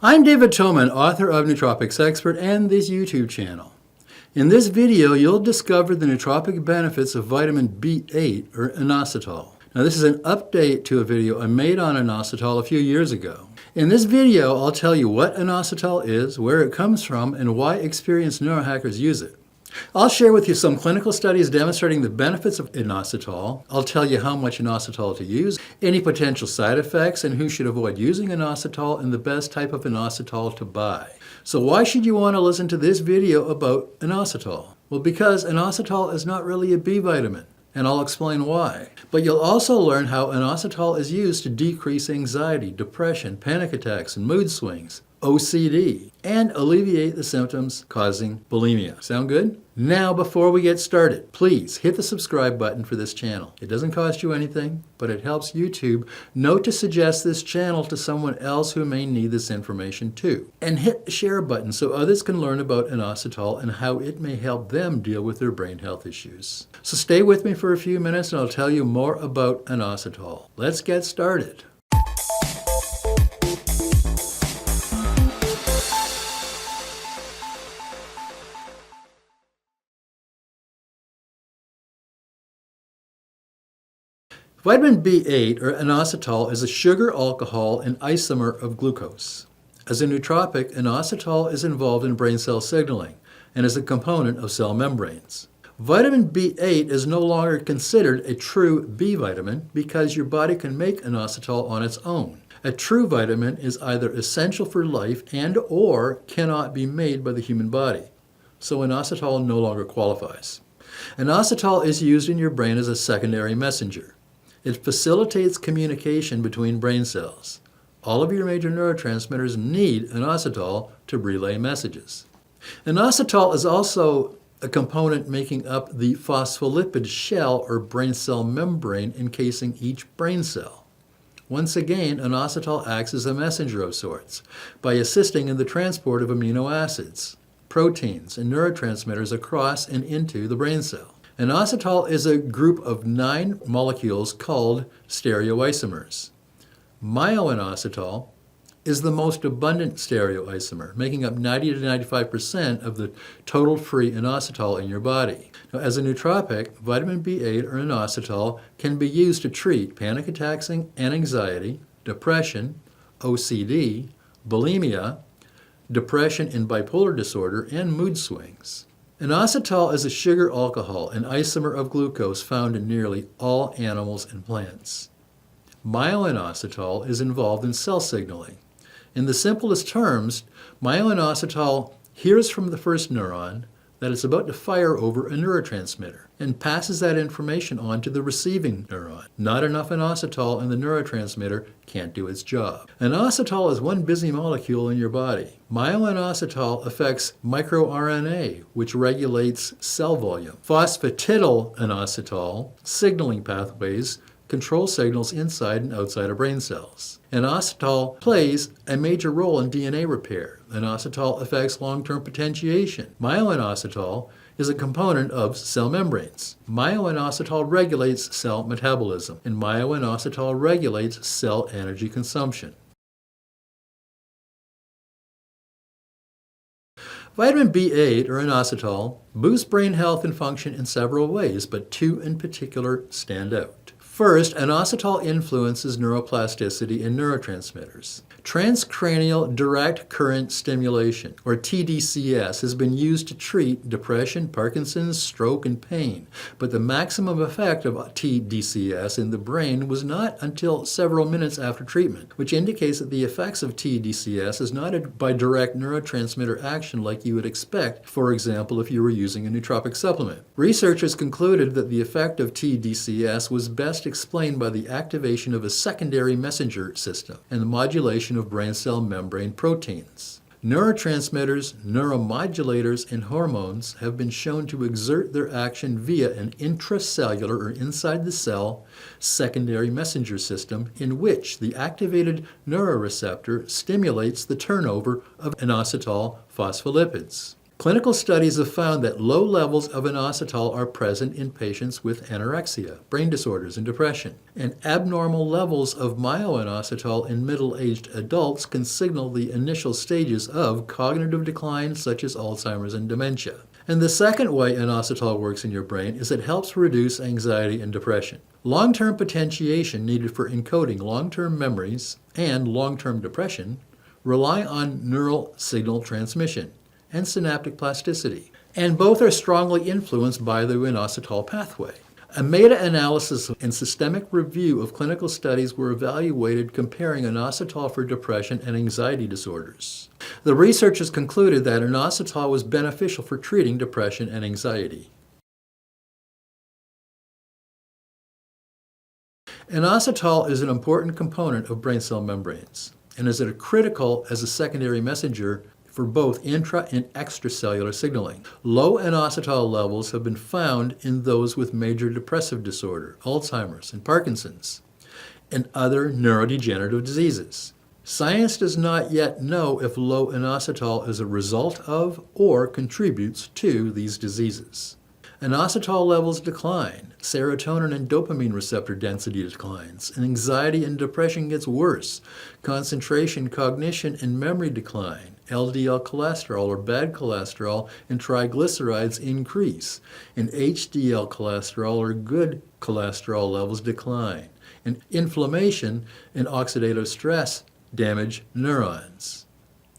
I'm David Toman, author of Nootropics Expert and this YouTube channel. In this video, you'll discover the nootropic benefits of vitamin B8 or inositol. Now, this is an update to a video I made on inositol a few years ago. In this video, I'll tell you what inositol is, where it comes from, and why experienced neurohackers use it. I'll share with you some clinical studies demonstrating the benefits of inositol. I'll tell you how much inositol to use, any potential side effects, and who should avoid using inositol, and the best type of inositol to buy. So why should you want to listen to this video about inositol? Well, because inositol is not really a B vitamin, and I'll explain why. But you'll also learn how inositol is used to decrease anxiety, depression, panic attacks, and mood swings, OCD, and alleviate the symptoms causing bulimia. Sound good? Now, before we get started, please hit the subscribe button for this channel. It doesn't cost you anything, but it helps YouTube know to suggest this channel to someone else who may need this information too. And hit the share button so others can learn about inositol and how it may help them deal with their brain health issues. So stay with me for a few minutes and I'll tell you more about inositol. Let's get started. Vitamin B8, or inositol, is a sugar alcohol and isomer of glucose. As a nootropic, inositol is involved in brain cell signaling and is a component of cell membranes. Vitamin B8 is no longer considered a true B vitamin because your body can make inositol on its own. A true vitamin is either essential for life and/or cannot be made by the human body. So inositol no longer qualifies. Inositol is used in your brain as a secondary messenger. It facilitates communication between brain cells. All of your major neurotransmitters need inositol to relay messages. Inositol is also a component making up the phospholipid shell or brain cell membrane encasing each brain cell. Once again, inositol acts as a messenger of sorts by assisting in the transport of amino acids, proteins, and neurotransmitters across and into the brain cell. Inositol is a group of 9 molecules called stereoisomers. Myo-inositol is the most abundant stereoisomer, making up 90 to 95% of the total free inositol in your body. Now, as a nootropic, vitamin B8 or inositol can be used to treat panic attacks and anxiety, depression, OCD, bulimia, depression and bipolar disorder, and mood swings. Inositol is a sugar alcohol and isomer of glucose found in nearly all animals and plants. Myo-inositol is involved in cell signaling. In the simplest terms, myo-inositol hears from the first neuron that it's about to fire over a neurotransmitter and passes that information on to the receiving neuron. Not enough inositol and the neurotransmitter can't do its job. Inositol is one busy molecule in your body. Myo-inositol affects microRNA, which regulates cell volume. Phosphatidylinositol signaling pathways control signals inside and outside of brain cells. Inositol plays a major role in DNA repair. Inositol affects long-term potentiation. Myo-inositol is a component of cell membranes. Myo-inositol regulates cell metabolism, and myo-inositol regulates cell energy consumption. Vitamin B8, or inositol, boosts brain health and function in several ways, but 2 in particular stand out. First, inositol influences neuroplasticity and neurotransmitters. Transcranial direct current stimulation, or TDCS, has been used to treat depression, Parkinson's, stroke, and pain. But the maximum effect of TDCS in the brain was not until several minutes after treatment, which indicates that the effects of TDCS is not by direct neurotransmitter action like you would expect, for example, if you were using a nootropic supplement. Researchers concluded that the effect of TDCS was best explained by the activation of a secondary messenger system and the modulation of brain cell membrane proteins. Neurotransmitters, neuromodulators, and hormones have been shown to exert their action via an intracellular or inside the cell secondary messenger system in which the activated neuroreceptor stimulates the turnover of inositol phospholipids. Clinical studies have found that low levels of inositol are present in patients with anorexia, brain disorders, and depression. And abnormal levels of myo-inositol in middle-aged adults can signal the initial stages of cognitive decline such as Alzheimer's and dementia. And the second way inositol works in your brain is it helps reduce anxiety and depression. Long-term potentiation needed for encoding long-term memories and long-term depression rely on neural signal transmission and synaptic plasticity, and both are strongly influenced by the inositol pathway. A meta-analysis and systemic review of clinical studies were evaluated comparing inositol for depression and anxiety disorders. The researchers concluded that inositol was beneficial for treating depression and anxiety. Inositol is an important component of brain cell membranes and is critical as a secondary messenger for both intra and extracellular signaling. Low inositol levels have been found in those with major depressive disorder, Alzheimer's and Parkinson's, and other neurodegenerative diseases. Science does not yet know if low inositol is a result of or contributes to these diseases. Inositol levels decline, serotonin and dopamine receptor density declines, and anxiety and depression gets worse. Concentration, cognition, and memory decline. LDL cholesterol or bad cholesterol and triglycerides increase, and HDL cholesterol or good cholesterol levels decline, and inflammation and oxidative stress damage neurons.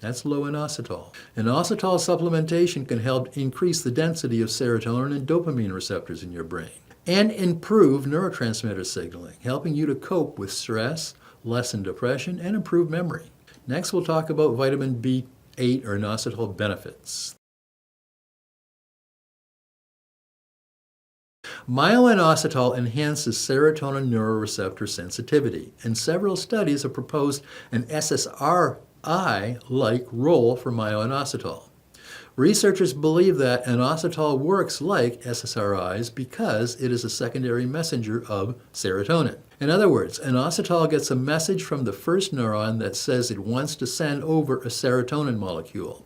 That's low inositol. Inositol supplementation can help increase the density of serotonin and dopamine receptors in your brain and improve neurotransmitter signaling, helping you to cope with stress, lessen depression, and improve memory. Next, we'll talk about vitamin B8 or inositol benefits. Myo-inositol enhances serotonin neuroreceptor sensitivity, and several studies have proposed an SSRI-like role for myo-inositol. Researchers believe that inositol works like SSRIs because it is a secondary messenger of serotonin. In other words, inositol gets a message from the first neuron that says it wants to send over a serotonin molecule.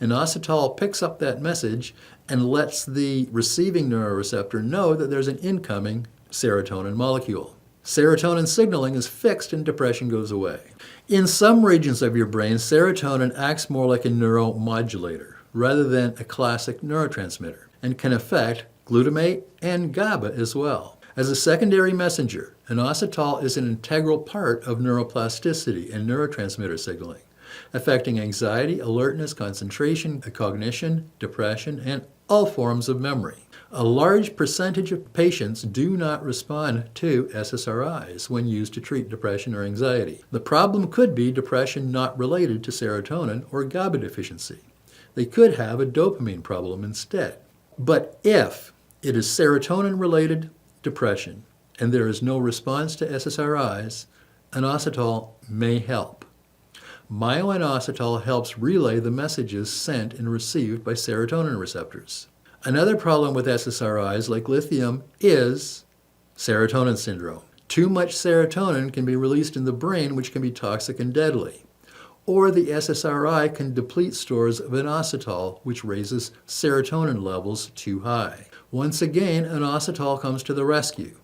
Inositol picks up that message and lets the receiving neuroreceptor know that there's an incoming serotonin molecule. Serotonin signaling is fixed and depression goes away. In some regions of your brain, serotonin acts more like a neuromodulator rather than a classic neurotransmitter and can affect glutamate and GABA as well. As a secondary messenger, inositol is an integral part of neuroplasticity and neurotransmitter signaling, affecting anxiety, alertness, concentration, cognition, depression, and all forms of memory. A large percentage of patients do not respond to SSRIs when used to treat depression or anxiety. The problem could be depression not related to serotonin or GABA deficiency. They could have a dopamine problem instead. But if it is serotonin-related depression and there is no response to SSRIs, inositol may help. Myo-inositol helps relay the messages sent and received by serotonin receptors. Another problem with SSRIs, like lithium, is serotonin syndrome. Too much serotonin can be released in the brain, which can be toxic and deadly. Or the SSRI can deplete stores of inositol, which raises serotonin levels too high. Once again, inositol comes to the rescue.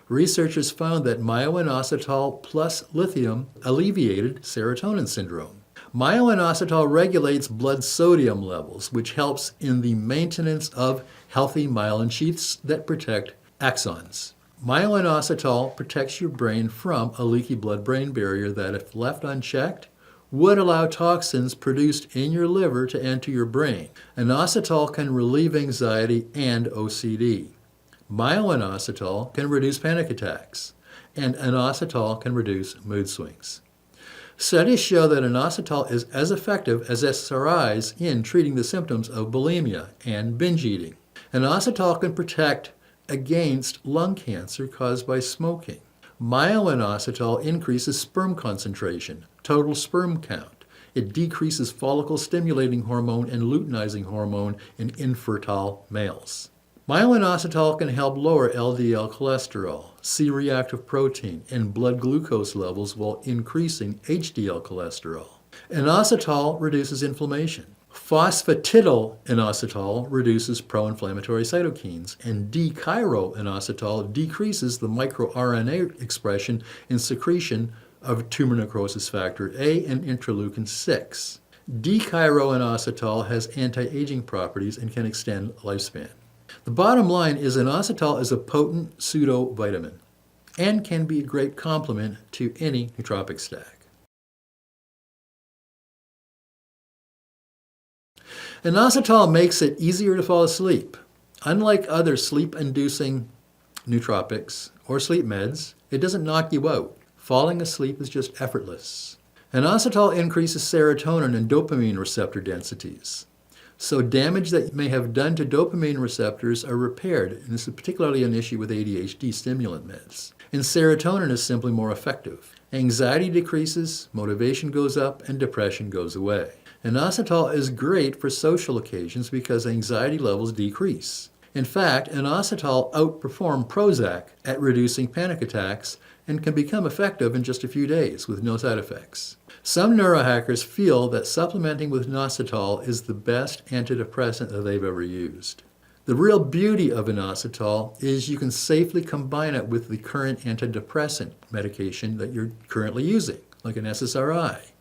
Researchers found that myo-inositol plus lithium alleviated serotonin syndrome. Myo-inositol regulates blood sodium levels, which helps in the maintenance of healthy myelin sheaths that protect axons. Myo-inositol protects your brain from a leaky blood-brain barrier that, if left unchecked, would allow toxins produced in your liver to enter your brain. Inositol can relieve anxiety and OCD. Myo-inositol can reduce panic attacks, and inositol can reduce mood swings. Studies show that inositol is as effective as SSRIs in treating the symptoms of bulimia and binge eating. Inositol can protect against lung cancer caused by smoking. Myo-inositol increases sperm concentration, total sperm count. It decreases follicle-stimulating hormone and luteinizing hormone in infertile males. Myo-inositol can help lower LDL cholesterol, C-reactive protein, and blood glucose levels while increasing HDL cholesterol. Inositol reduces inflammation. Phosphatidyl'inositol reduces pro-inflammatory cytokines, and D-chiro-inositol decreases the microRNA expression and secretion of tumor necrosis factor A and interleukin-6. D-chiro-inositol has anti-aging properties and can extend lifespan. The bottom line is inositol is a potent pseudovitamin and can be a great complement to any nootropic stack. Inositol makes it easier to fall asleep. Unlike other sleep-inducing nootropics or sleep meds, it doesn't knock you out. Falling asleep is just effortless. Inositol increases serotonin and dopamine receptor densities. So damage that you may have done to dopamine receptors are repaired, and this is particularly an issue with ADHD stimulant meds. And serotonin is simply more effective. Anxiety decreases, motivation goes up, and depression goes away. Inositol is great for social occasions because anxiety levels decrease. In fact, inositol outperforms Prozac at reducing panic attacks and can become effective in just a few days with no side effects. Some neurohackers feel that supplementing with inositol is the best antidepressant that they've ever used. The real beauty of inositol is you can safely combine it with the current antidepressant medication that you're currently using, like an SSRI.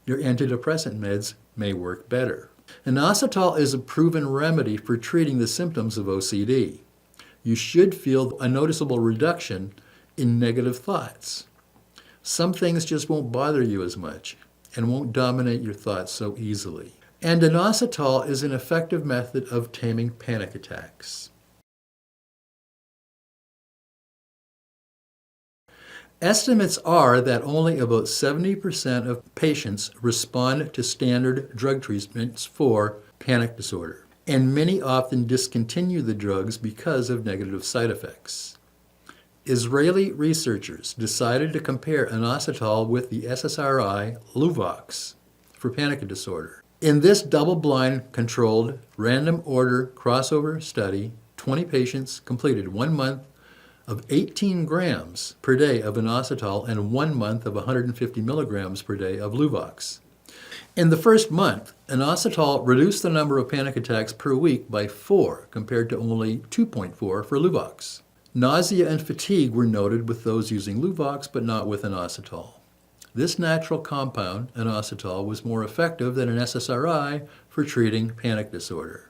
Your antidepressant meds may work better. Inositol is a proven remedy for treating the symptoms of OCD. You should feel a noticeable reduction in negative thoughts. Some things just won't bother you as much and won't dominate your thoughts so easily. And inositol is an effective method of taming panic attacks. Estimates are that only about 70% of patients respond to standard drug treatments for panic disorder, and many often discontinue the drugs because of negative side effects. Israeli researchers decided to compare inositol with the SSRI Luvox for panic disorder. In this double-blind, controlled, random order crossover study, 20 patients completed 1 month of 18 grams per day of inositol and 1 month of 150 milligrams per day of Luvox. In the first month, inositol reduced the number of panic attacks per week by 4 compared to only 2.4 for Luvox. Nausea and fatigue were noted with those using Luvox but not with inositol. This natural compound, inositol, was more effective than an SSRI for treating panic disorder.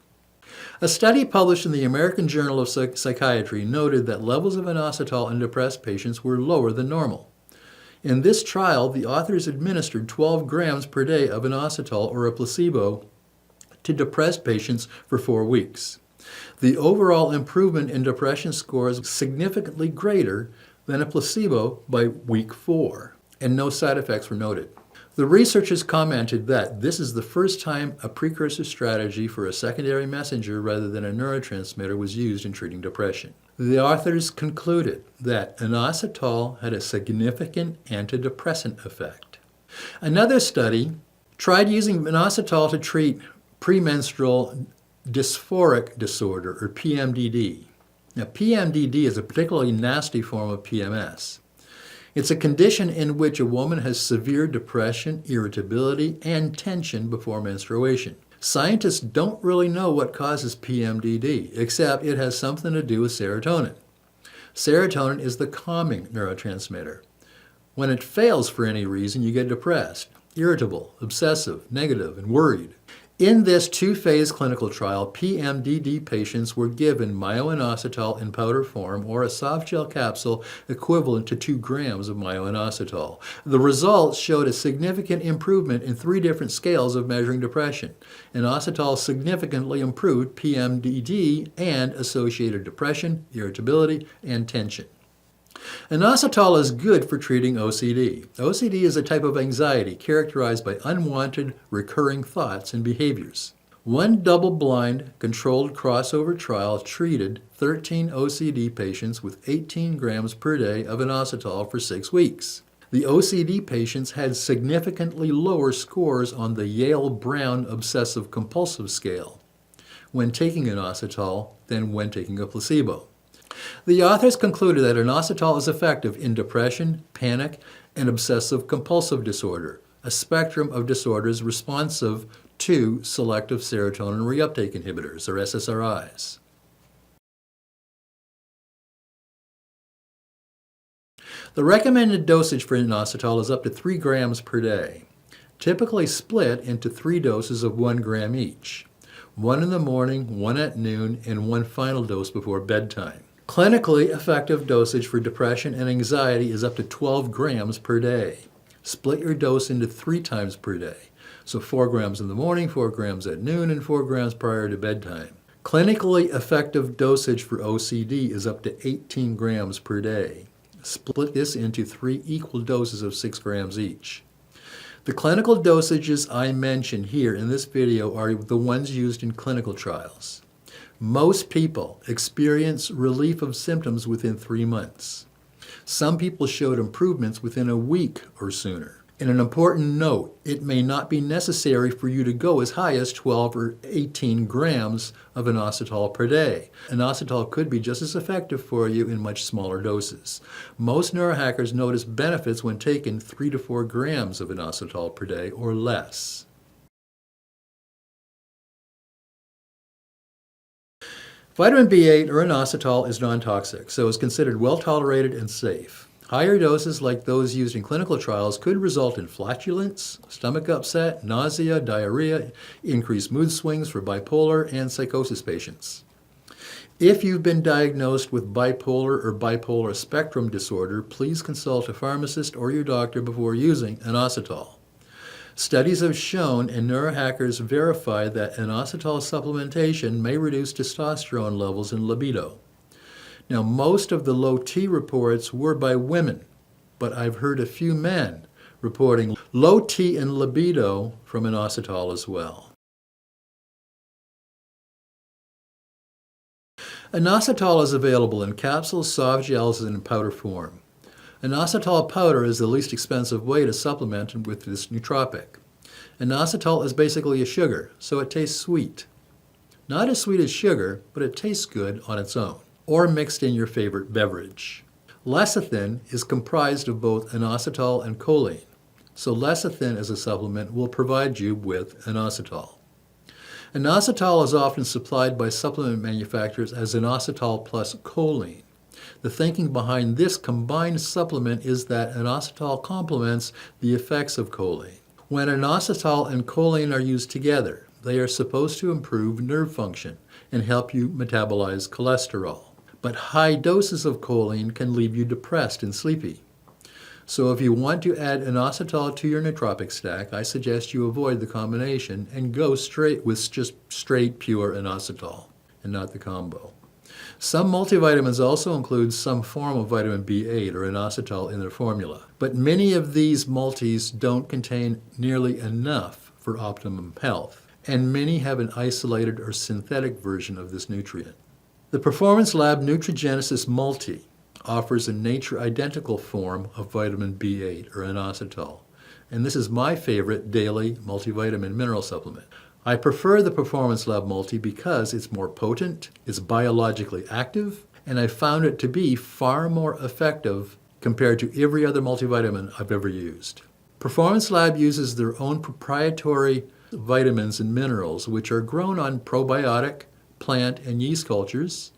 A study published in the American Journal of Psychiatry noted that levels of inositol in depressed patients were lower than normal. In this trial, the authors administered 12 grams per day of inositol or a placebo to depressed patients for 4 weeks. The overall improvement in depression scores was significantly greater than a placebo by week 4, and no side effects were noted. The researchers commented that this is the first time a precursor strategy for a secondary messenger rather than a neurotransmitter was used in treating depression. The authors concluded that inositol had a significant antidepressant effect. Another study tried using inositol to treat premenstrual dysphoric disorder, or PMDD. Now, PMDD is a particularly nasty form of PMS. It's a condition in which a woman has severe depression, irritability, and tension before menstruation. Scientists don't really know what causes PMDD, except it has something to do with serotonin. Serotonin is the calming neurotransmitter. When it fails for any reason, you get depressed, irritable, obsessive, negative, and worried. In this 2-phase clinical trial, PMDD patients were given myo-inositol in powder form or a soft gel capsule equivalent to 2 grams of myo-inositol. The results showed a significant improvement in 3 different scales of measuring depression. Inositol significantly improved PMDD and associated depression, irritability, and tension. Inositol is good for treating OCD. OCD is a type of anxiety characterized by unwanted, recurring thoughts and behaviors. One double-blind, controlled crossover trial treated 13 OCD patients with 18 grams per day of inositol for 6 weeks. The OCD patients had significantly lower scores on the Yale-Brown Obsessive-Compulsive Scale when taking inositol than when taking a placebo. The authors concluded that inositol is effective in depression, panic, and obsessive-compulsive disorder, a spectrum of disorders responsive 2 selective serotonin reuptake inhibitors, or SSRIs. The recommended dosage for inositol is up to 3 grams per day, typically split into 3 doses of 1 gram each, 1 in the morning, 1 at noon, and 1 final dose before bedtime. Clinically effective dosage for depression and anxiety is up to 12 grams per day. Split your dose into 3 times per day, so 4 grams in the morning, 4 grams at noon, and 4 grams prior to bedtime. Clinically effective dosage for OCD is up to 18 grams per day. Split this into 3 equal doses of 6 grams each. The clinical dosages I mentioned here in this video are the ones used in clinical trials. Most people experience relief of symptoms within 3 months. Some people showed improvements within a week or sooner. And an important note, it may not be necessary for you to go as high as 12 or 18 grams of inositol per day. Inositol could be just as effective for you in much smaller doses. Most neurohackers notice benefits when taking 3 to 4 grams of inositol per day or less. Vitamin B8 or inositol is non-toxic, so is considered well-tolerated and safe. Higher doses like those used in clinical trials could result in flatulence, stomach upset, nausea, diarrhea, increased mood swings for bipolar and psychosis patients. If you've been diagnosed with bipolar or bipolar spectrum disorder, please consult a pharmacist or your doctor before using inositol. Studies have shown and neurohackers verify that inositol supplementation may reduce testosterone levels and libido. Now, most of the low T reports were by women, but I've heard a few men reporting low T and libido from inositol as well. Inositol is available in capsules, soft gels, and in powder form. Inositol powder is the least expensive way to supplement with this nootropic. Inositol is basically a sugar, so it tastes sweet. Not as sweet as sugar, but it tastes good on its own, or mixed in your favorite beverage. Lecithin is comprised of both inositol and choline, so lecithin as a supplement will provide you with inositol. Inositol is often supplied by supplement manufacturers as inositol plus choline. The thinking behind this combined supplement is that inositol complements the effects of choline. When inositol and choline are used together, they are supposed to improve nerve function and help you metabolize cholesterol. But high doses of choline can leave you depressed and sleepy. So if you want to add inositol to your nootropic stack, I suggest you avoid the combination and go straight with just straight pure inositol and not the combo. Some multivitamins also include some form of vitamin B8 or inositol in their formula, but many of these multis don't contain nearly enough for optimum health, and many have an isolated or synthetic version of this nutrient. The Performance Lab Nutrigenesis Multi offers a nature-identical form of vitamin B8 or inositol, and this is my favorite daily multivitamin mineral supplement. I prefer the Performance Lab Multi because it's more potent, it's biologically active, and I found it to be far more effective compared to every other multivitamin I've ever used. Performance Lab uses their own proprietary vitamins and minerals, which are grown on probiotic, plant, and yeast cultures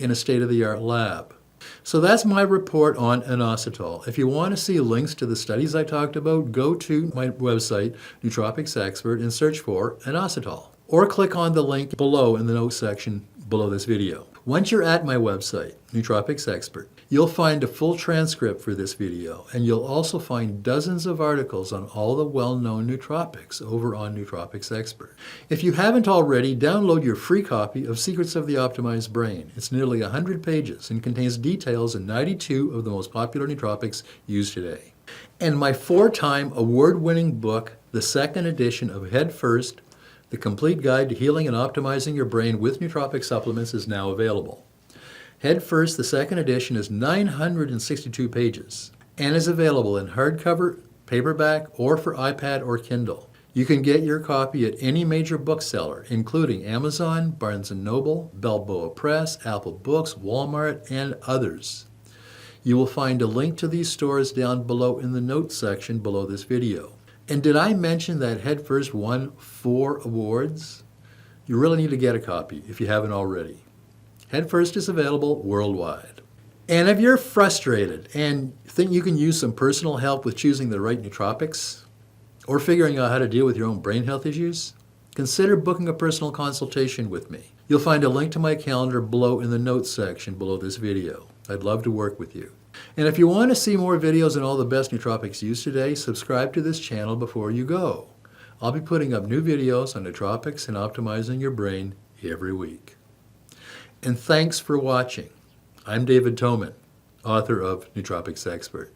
in a state-of-the-art lab. So that's my report on inositol. If you want to see links to the studies I talked about, go to my website, Nootropics Expert, and search for inositol. Or click on the link below in the notes section below this video. Once you're at my website, Nootropics Expert, you'll find a full transcript for this video, and you'll also find dozens of articles on all the well-known nootropics over on Nootropics Expert. If you haven't already, download your free copy of Secrets of the Optimized Brain. It's nearly 100 pages and contains details in 92 of the most popular nootropics used today. And my 4-time award-winning book, the second edition of Head First, The Complete Guide to Healing and Optimizing Your Brain with Nootropic Supplements, is now available. Head First, the second edition, is 962 pages and is available in hardcover, paperback, or for iPad or Kindle. You can get your copy at any major bookseller, including Amazon, Barnes & Noble, Balboa Press, Apple Books, Walmart, and others. You will find a link to these stores down below in the notes section below this video. And did I mention that Headfirst won 4 awards? You really need to get a copy if you haven't already. Headfirst is available worldwide. And if you're frustrated and think you can use some personal help with choosing the right nootropics or figuring out how to deal with your own brain health issues, consider booking a personal consultation with me. You'll find a link to my calendar below in the notes section below this video. I'd love to work with you. And if you want to see more videos on all the best nootropics used today, subscribe to this channel before you go. I'll be putting up new videos on nootropics and optimizing your brain every week. And thanks for watching. I'm David Toman, author of Nootropics Expert.